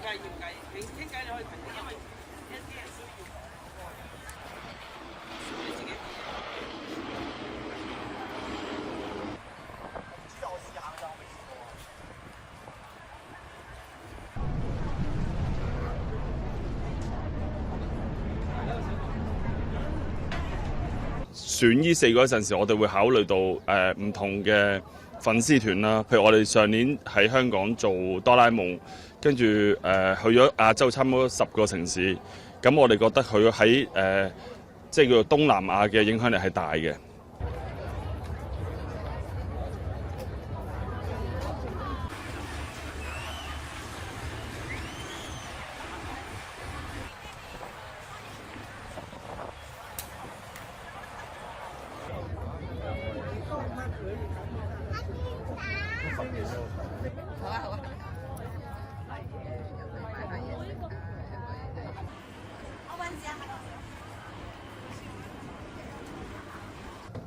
計唔計，你傾偈你可以停，因為一啲人需要你自己啲嘢。知道我試下㗎，我未試過啊。選呢4個嗰陣時，我哋會考慮到唔同嘅粉絲團啦。譬如我哋上年喺香港做哆啦 A 夢，跟住去咗亞洲差唔多10個城市，咁我哋覺得佢喺即係叫做東南亞嘅影響力係大嘅。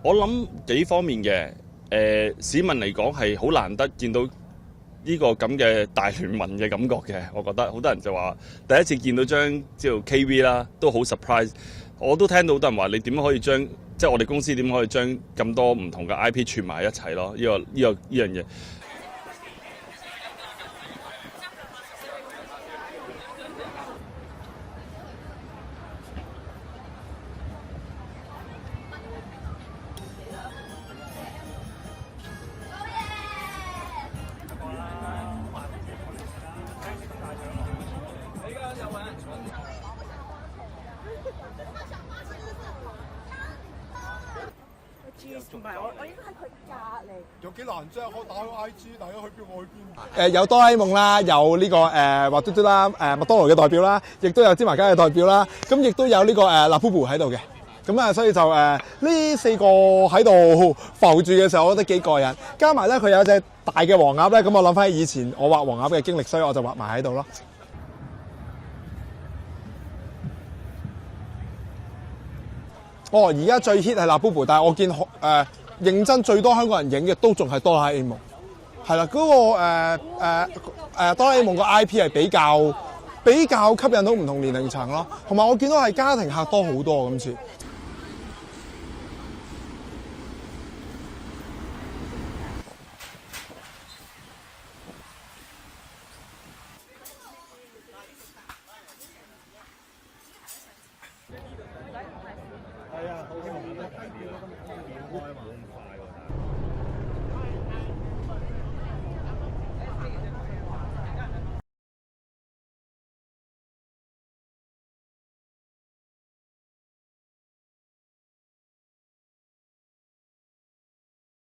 我諗幾方面嘅，市民嚟講係好難得見到呢個咁嘅大聯盟嘅感覺嘅。我覺得好多人就話第一次見到張叫 KV 啦，都好 surprise。我都聽到好多人話你點樣可以將即係我哋公司點可以將咁多唔同嘅 IP 串埋一齊咯？呢樣嘢。唔係我應該喺佢隔離。有幾難啫？我打開 IG，大家去邊我去邊。有哆啦 A 夢啦，有呢個滑嘟嘟啦，麥當勞嘅代表啦，亦都有芝麻街嘅代表啦，咁亦都有呢個辣 Boo 喺度嘅。咁啊，所以就呢4個喺度浮住嘅時候，我覺得幾過癮。加埋咧，佢有一隻大嘅黃鴨咧，咁我諗翻起以前我畫黃鴨嘅經歷，所以我就畫埋喺度咯。而家最 hit 係辣 Boo， 但係我見認真最多香港人影嘅都仲係哆啦 A 夢，係啦，嗰個哆啦 A 夢個 IP 係比較吸引到唔同年齡層咯，同埋我見到係家庭客多好多今次。